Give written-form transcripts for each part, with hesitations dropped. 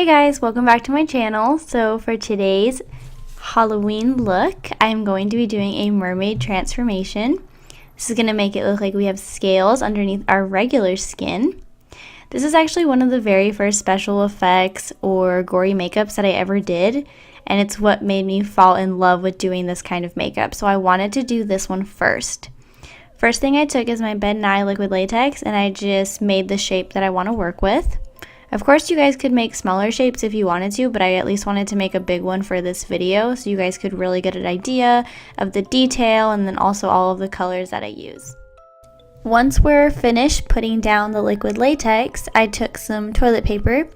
Hey guys, welcome back to my channel. So for today's Halloween look, I'm going to be doing a mermaid transformation. This is going to make it look like we have scales underneath our regular skin. This is actually one of the very first special effects or gory makeups that I ever did, and it's what made me fall in love with doing this kind of makeup. So I wanted to do this one first. First thing I took is my Sidnei liquid latex, and I just made the shape that I want to work with. Of course, you guys could make smaller shapes if you wanted to, but I at least wanted to make a big one for this video so you guys could really get an idea of the detail and then also all of the colors that I use. Once we're finished putting down the liquid latex, I took some toilet paper.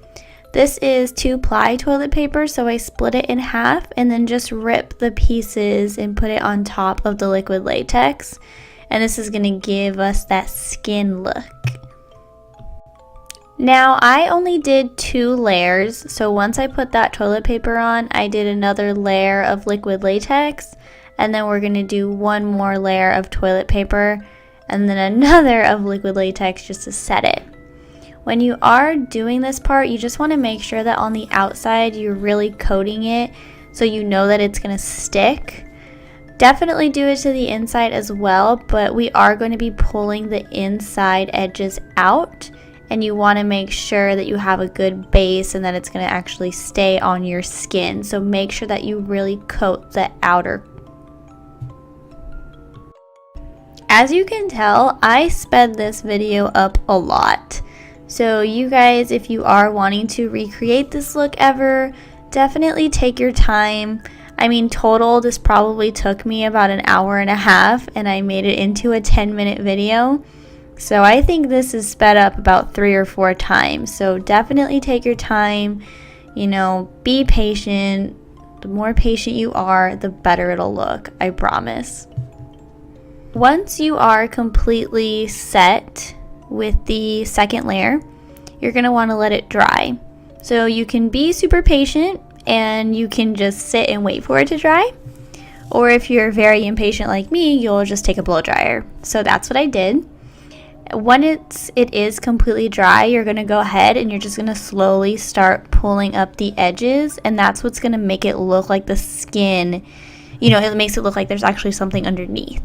This is 2-ply toilet paper, so I split it in half and then just rip the pieces and put it on top of the liquid latex. And this is going to give us that skin look. Now, I only did 2 layers, so once I put that toilet paper on, I did another layer of liquid latex, and then we're going to do one more layer of toilet paper, and then another of liquid latex just to set it. When you are doing this part, you just want to make sure that on the outside you're really coating it so you know that it's going to stick. Definitely do it to the inside as well, but we are going to be pulling the inside edges out. And you want to make sure that you have a good base and that it's going to actually stay on your skin. So make sure that you really coat the outer. As you can tell, I sped this video up a lot. So you guys, if you are wanting to recreate this look ever, definitely take your time. I mean, total, this probably took me about an hour and a half, and I made it into a 10-minute video. So I think this is sped up about 3 or 4 times. So definitely take your time, be patient. The more patient you are, the better it'll look, I promise. Once you are completely set with the second layer, you're going to want to let it dry. So you can be super patient and you can just sit and wait for it to dry. Or if you're very impatient like me, you'll just take a blow dryer. So that's what I did. When it is completely dry, you're going to go ahead and you're just going to slowly start pulling up the edges, and that's what's going to make it look like the skin, it makes it look like there's actually something underneath.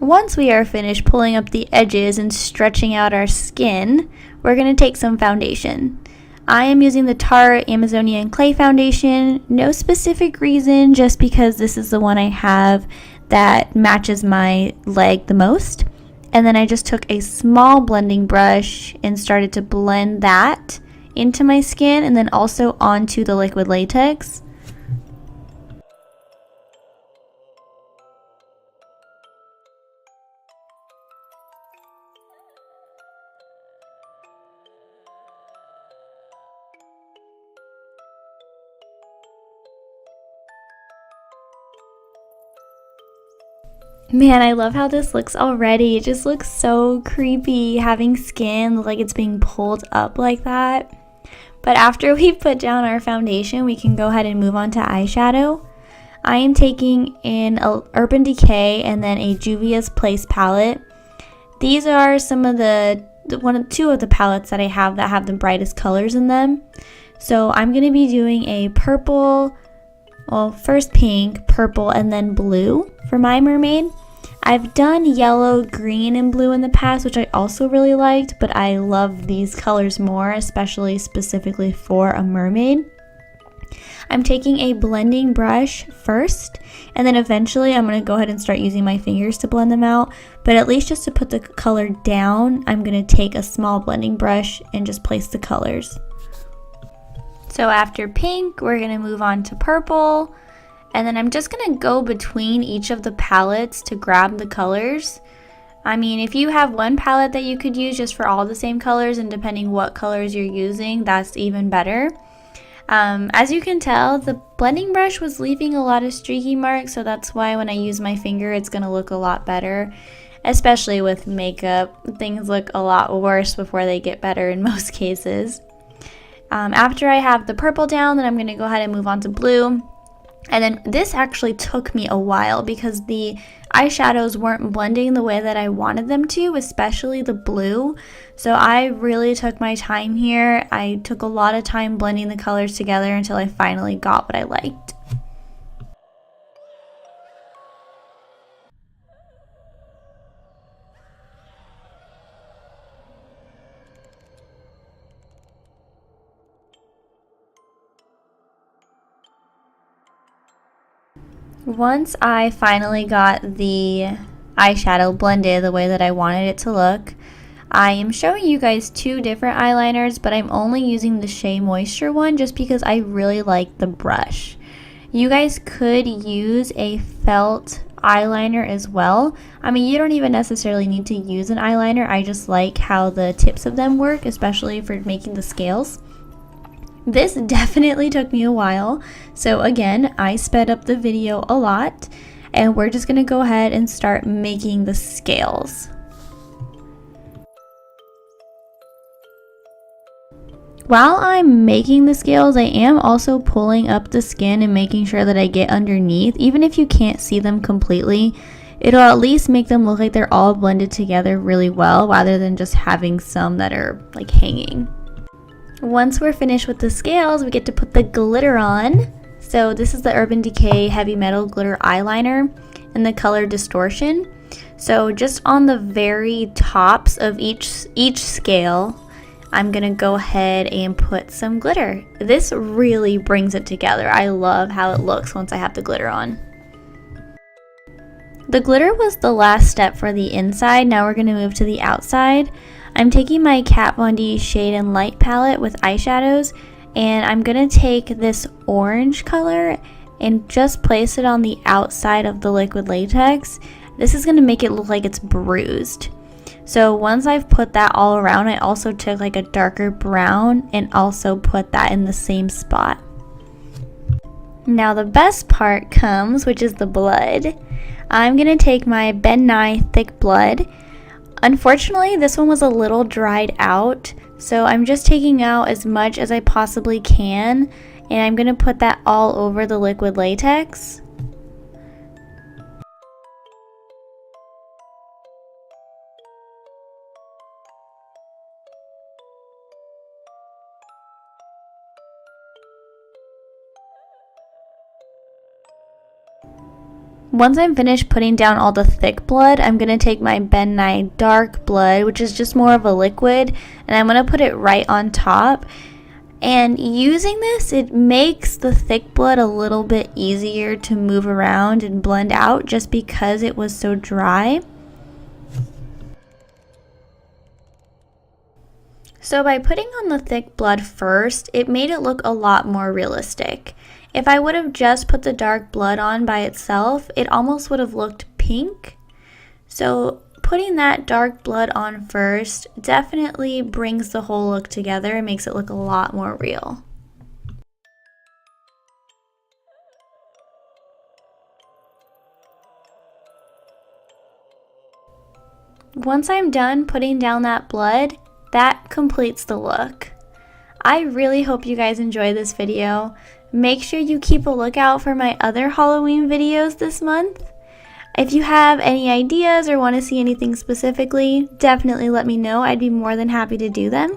Once we are finished pulling up the edges and stretching out our skin, we're going to take some foundation. I am using the Tarte Amazonian Clay Foundation, no specific reason, just because this is the one I have that matches my leg the most. And then I just took a small blending brush and started to blend that into my skin and then also onto the liquid latex. Man, I love how this looks already. It just looks so creepy having skin look like it's being pulled up like that. But after we put down our foundation, we can go ahead and move on to eyeshadow. I am taking in a Urban Decay and then a Juvia's Place palette. These are some of two of the palettes that I have that have the brightest colors in them. So I'm going to be doing a purple, first pink, purple, and then blue for my mermaid. I've done yellow, green, and blue in the past, which I also really liked, but I love these colors more, especially specifically for a mermaid. I'm taking a blending brush first, and then eventually I'm going to go ahead and start using my fingers to blend them out, but at least just to put the color down, I'm going to take a small blending brush and just place the colors. So after pink, we're going to move on to purple. And then I'm just going to go between each of the palettes to grab the colors. I mean, if you have one palette that you could use just for all the same colors, and depending what colors you're using, that's even better. As you can tell, the blending brush was leaving a lot of streaky marks, so that's why when I use my finger, it's going to look a lot better. Especially with makeup, things look a lot worse before they get better in most cases. After I have the purple down, then I'm going to go ahead and move on to blue. And then this actually took me a while because the eyeshadows weren't blending the way that I wanted them to, especially the blue. So I really took my time here. I took a lot of time blending the colors together until I finally got what I liked. Once I finally got the eyeshadow blended the way that I wanted it to look, I am showing you guys two different eyeliners, but I'm only using the Shea Moisture one just because I really like the brush. You guys could use a felt eyeliner as well. I mean, you don't even necessarily need to use an eyeliner. I just like how the tips of them work, especially for making the scales. This definitely took me a while, so again, I sped up the video a lot, and we're just gonna go ahead and start making the scales. While I'm making the scales, I am also pulling up the skin and making sure that I get underneath. Even if you can't see them completely, it'll at least make them look like they're all blended together really well, rather than just having some that are like hanging. Once we're finished with the scales, we get to put the glitter on. So this is the Urban Decay Heavy Metal Glitter Eyeliner in the color Distortion. So just on the very tops of each scale, I'm gonna go ahead and put some glitter. This really brings it together. I love how it looks once I have the glitter on. The glitter was the last step for the inside. Now we're gonna move to the outside. I'm taking my Kat Von D Shade and Light palette with eyeshadows, and I'm gonna take this orange color and just place it on the outside of the liquid latex. This is gonna make it look like it's bruised. So once I've put that all around, I also took like a darker brown and also put that in the same spot. Now the best part comes, which is the blood. I'm gonna take my Ben Nye Thick Blood. Unfortunately, this one was a little dried out, so I'm just taking out as much as I possibly can, and I'm gonna put that all over the liquid latex. Once I'm finished putting down all the thick blood, I'm going to take my Ben Nye Dark Blood, which is just more of a liquid, and I'm going to put it right on top. And using this, it makes the thick blood a little bit easier to move around and blend out just because it was so dry. So by putting on the thick blood first, it made it look a lot more realistic. If I would have just put the dark blood on by itself, it almost would have looked pink. So putting that dark blood on first definitely brings the whole look together and makes it look a lot more real. Once I'm done putting down that blood, that completes the look. I really hope you guys enjoy this video. Make sure you keep a lookout for my other Halloween videos this month. If you have any ideas or want to see anything specifically, definitely let me know. I'd be more than happy to do them.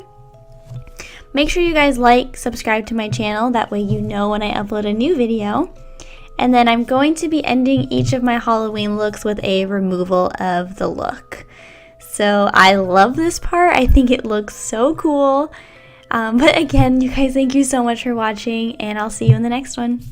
Make sure you guys like, subscribe to my channel, that way you know when I upload a new video. And then I'm going to be ending each of my Halloween looks with a removal of the look. So I love this part. I think it looks so cool. But again, you guys, thank you so much for watching, and I'll see you in the next one.